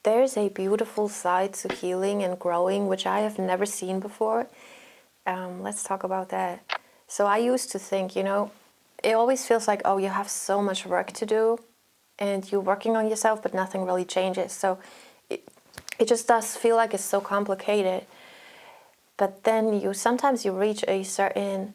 there's a beautiful side to healing and growing, which I have never seen before. Let's talk about that. So I used to think, it always feels like, oh, you have so much work to do and you're working on yourself, but nothing really changes. So it just does feel like it's so complicated. But then sometimes you reach a certain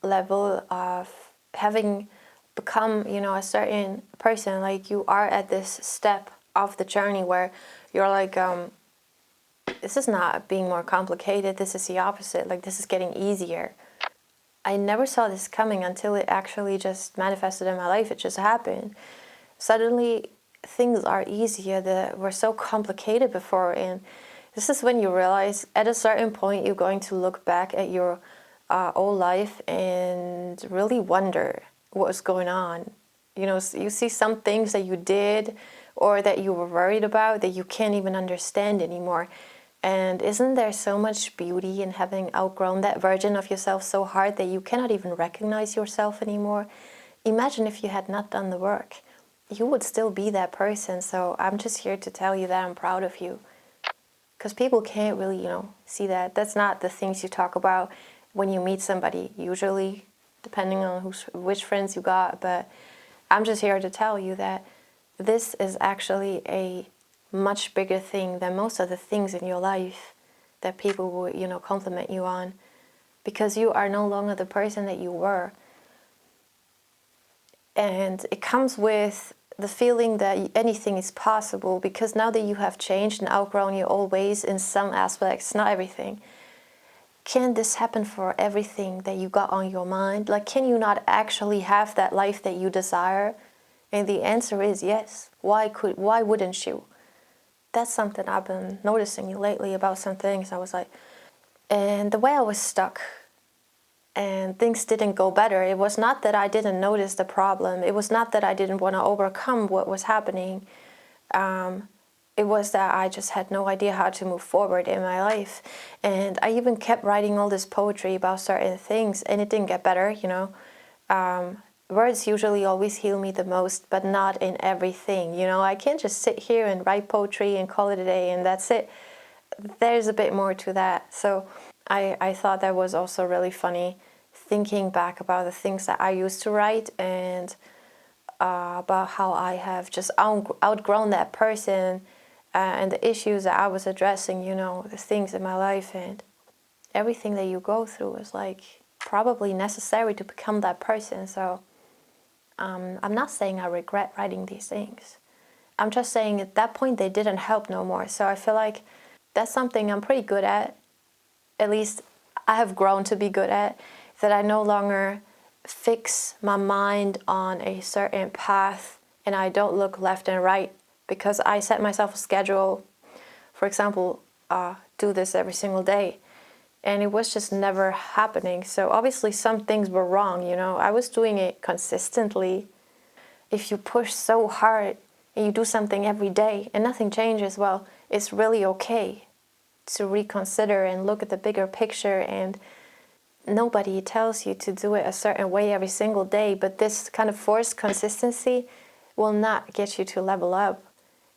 level of having become, a certain person. Like you are at this step of the journey where you're like, this is not being more complicated. This is the opposite. Like this is getting easier. I never saw this coming until it actually just manifested in my life. It just happened. Suddenly things are easier that were so complicated before. And this is when you realize at a certain point you're going to look back at your old life and really wonder what was going on. You see some things that you did or that you were worried about that you can't even understand anymore. And isn't there so much beauty in having outgrown that version of yourself so hard that you cannot even recognize yourself anymore? Imagine if you had not done the work. You would still be that person. So I'm just here to tell you that I'm proud of you. Because people can't really, see that. That's not the things you talk about when you meet somebody, usually, depending on which friends you got. But I'm just here to tell you that this is actually a much bigger thing than most of the things in your life that people would, compliment you on, because you are no longer the person that you were. And it comes with the feeling that anything is possible, because now that you have changed and outgrown your old ways in some aspects, not everything, can this happen for everything that you got on your mind? Like, can you not actually have that life that you desire? And the answer is yes. Why wouldn't you? That's something I've been noticing lately about some things. I was like, and the way I was stuck and things didn't go better, it was not that I didn't notice the problem. It was not that I didn't want to overcome what was happening. It was that I just had no idea how to move forward in my life. And I even kept writing all this poetry about certain things, and it didn't get better, Words usually always heal me the most, but not in everything. I can't just sit here and write poetry and call it a day and that's it. There's a bit more to that. So I thought that was also really funny, thinking back about the things that I used to write and about how I have just outgrown that person and the issues that I was addressing, the things in my life, and everything that you go through is like probably necessary to become that person. So I'm not saying I regret writing these things. I'm just saying at that point they didn't help no more. So I feel like that's something I'm pretty good at. At least I have grown to be good at, that I no longer fix my mind on a certain path and I don't look left and right, because I set myself a schedule. For example, do this every single day. And it was just never happening. So obviously some things were wrong, I was doing it consistently. If you push so hard and you do something every day and nothing changes, well, it's really okay to reconsider and look at the bigger picture. And nobody tells you to do it a certain way every single day, but this kind of forced consistency will not get you to level up.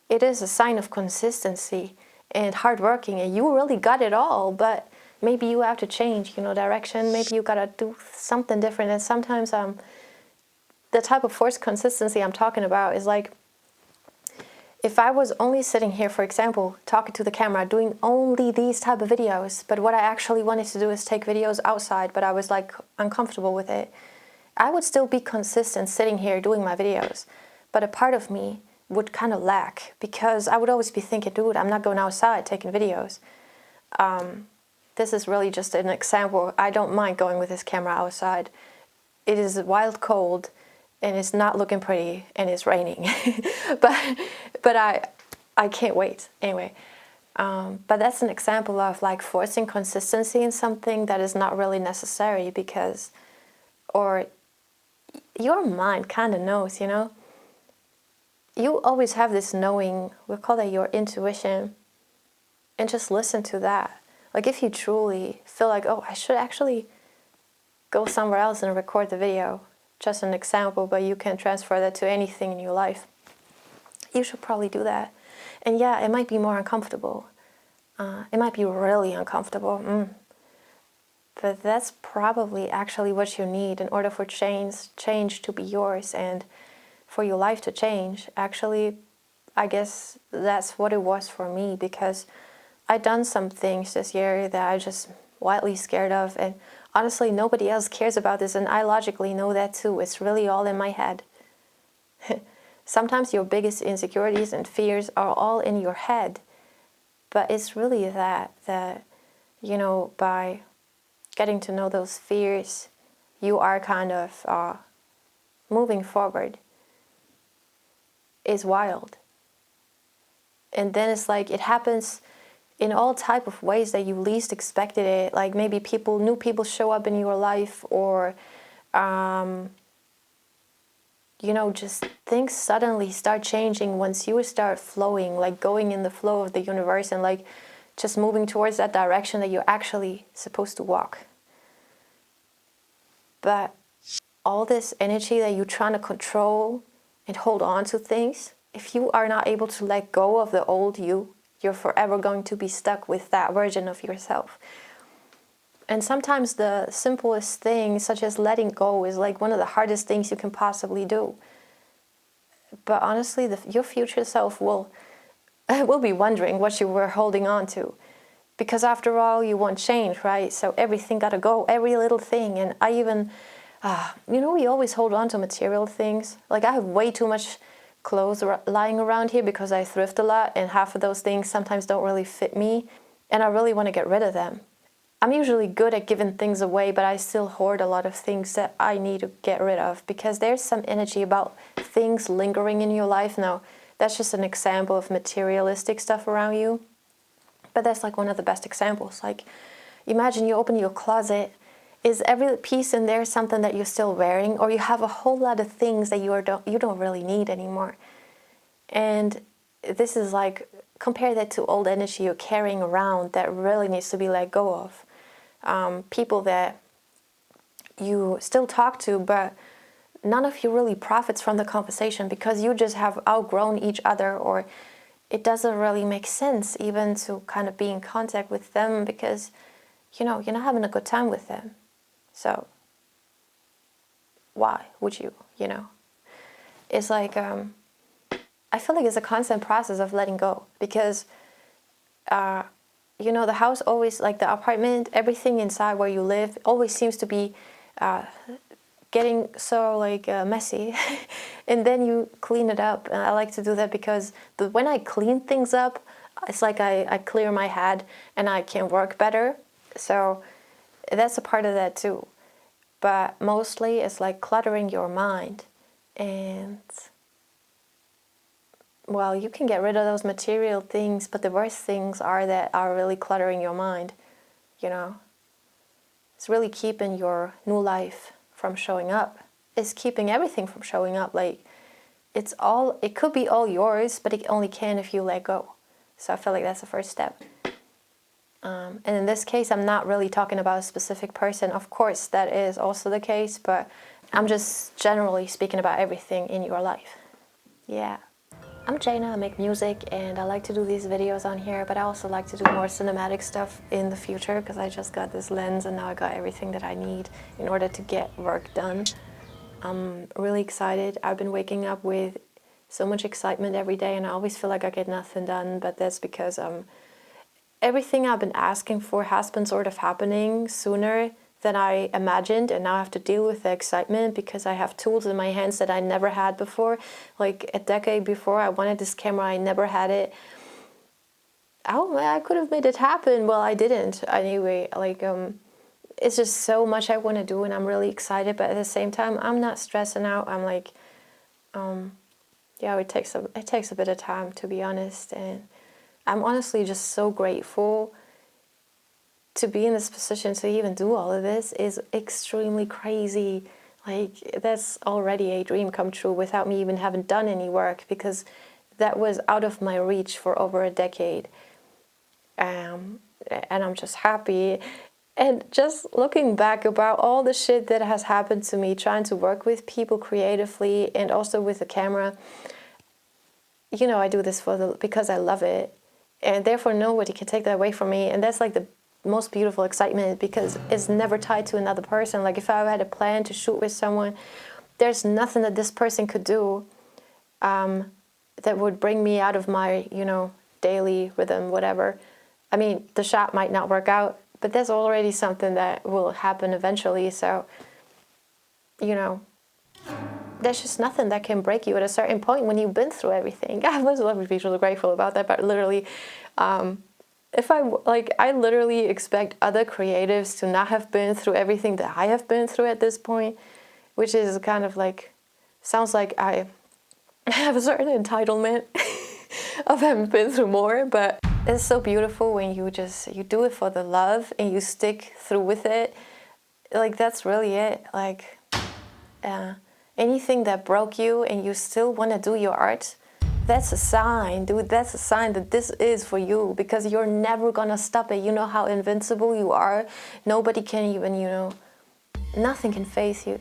It is a sign of consistency and hard working, and you really got it all, but maybe you have to change, direction. Maybe you gotta do something different. And sometimes the type of forced consistency I'm talking about is like, if I was only sitting here, for example, talking to the camera, doing only these type of videos, but what I actually wanted to do is take videos outside, but I was like uncomfortable with it, I would still be consistent sitting here doing my videos. But a part of me would kind of lack, because I would always be thinking, dude, I'm not going outside taking videos. This is really just an example. I don't mind going with this camera outside. It is wild cold and it's not looking pretty and it's raining. but I can't wait. Anyway, but that's an example of like forcing consistency in something that is not really necessary, because, or your mind kind of knows, You always have this knowing, we call that your intuition, and just listen to that. Like if you truly feel like, oh, I should actually go somewhere else and record the video, just an example, but you can transfer that to anything in your life, you should probably do that. And yeah, it might be more uncomfortable. It might be really uncomfortable. But that's probably actually what you need in order for change to be yours and for your life to change. Actually, I guess that's what it was for me, because I'd done some things this year that I just wildly scared of, and honestly nobody else cares about this, and I logically know that too. It's really all in my head. Sometimes your biggest insecurities and fears are all in your head, but it's really that by getting to know those fears, you are kind of moving forward. Is wild. And then it's like it happens in all type of ways that you least expected it. Like maybe new people show up in your life, or just things suddenly start changing once you start flowing, like going in the flow of the universe, and like just moving towards that direction that you're actually supposed to walk. But all this energy that you're trying to control and hold on to things, if you are not able to let go of the old you, you're forever going to be stuck with that version of yourself. And sometimes the simplest thing, such as letting go, is like one of the hardest things you can possibly do. But honestly, your future self will be wondering what you were holding on to. Because after all, you want change, right? So everything gotta go, every little thing. And I even, we always hold on to material things. Like I have way too much clothes lying around here because I thrift a lot, and half of those things sometimes don't really fit me, and I really want to get rid of them. I'm usually good at giving things away, but I still hoard a lot of things that I need to get rid of, because there's some energy about things lingering in your life. Now, that's just an example of materialistic stuff around you, but that's like one of the best examples. Like, imagine you open your closet. Is every piece in there something that you're still wearing, or you have a whole lot of things that you don't really need anymore? And this is like, compare that to old energy you're carrying around that really needs to be let go of. People that you still talk to, but none of you really profits from the conversation because you just have outgrown each other, or it doesn't really make sense even to kind of be in contact with them because you're not having a good time with them. So why would you? It's like I feel like it's a constant process of letting go, because the house always, like the apartment, everything inside where you live always seems to be getting so messy, and then you clean it up. And I like to do that because when I clean things up, it's like I clear my head and I can work better. So that's a part of that too. But mostly it's like cluttering your mind. And well, you can get rid of those material things, but the worst things are really cluttering your mind. It's really keeping your new life from showing up. It's keeping everything from showing up. Like, it could be all yours, but it only can if you let go. So I feel like that's the first step. And in this case, I'm not really talking about a specific person. Of course, that is also the case, but I'm just generally speaking about everything in your life. Yeah. I'm Jnah, I make music, and I like to do these videos on here, but I also like to do more cinematic stuff in the future, because I just got this lens and now I got everything that I need in order to get work done. I'm really excited. I've been waking up with so much excitement every day, and I always feel like I get nothing done, but that's because everything I've been asking for has been sort of happening sooner than I imagined, and now I have to deal with the excitement because I have tools in my hands that I never had before. Like a decade before, I wanted this camera, I never had it. Oh, I could have made it happen. Well, I didn't. Anyway, it's just so much I want to do, and I'm really excited, but at the same time, I'm not stressing out. I'm like, it takes a bit of time, to be honest, and I'm honestly just so grateful to be in this position to even do all of this. Is extremely crazy. Like, that's already a dream come true without me even having done any work, because that was out of my reach for over a decade. And I'm just happy. And just looking back about all the shit that has happened to me, trying to work with people creatively and also with the camera, you know, I do this because I love it, and therefore nobody can take that away from me. And that's like the most beautiful excitement, because it's never tied to another person. Like if I had a plan to shoot with someone, there's nothing that this person could do that would bring me out of my, you know, daily rhythm, whatever. I mean, the shot might not work out, but there's already something that will happen eventually. So, you know, there's just nothing that can break you at a certain point when you've been through everything. I was really grateful about that, but literally, if I literally expect other creatives to not have been through everything that I have been through at this point, which is kind of like, sounds like I have a certain entitlement of having been through more, but it's so beautiful when you do it for the love and you stick through with it. Like, that's really it. Like, anything that broke you and you still want to do your art, that's a sign, dude. That's a sign that this is for you, because you're never gonna stop it. You know how invincible you are. Nobody can even, you know, nothing can face you.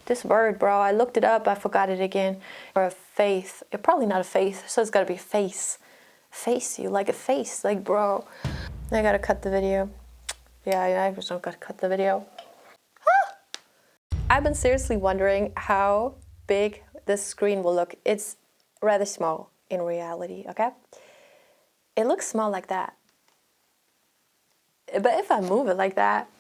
This word, bro, I looked it up, I forgot it again. Or a faith, probably not a faith, so it's gotta be face. Face you, like a face, like, bro. I gotta cut the video. Yeah, I just don't gotta cut the video. I've been seriously wondering how big this screen will look. It's rather small in reality, okay? It looks small like that. But if I move it like that,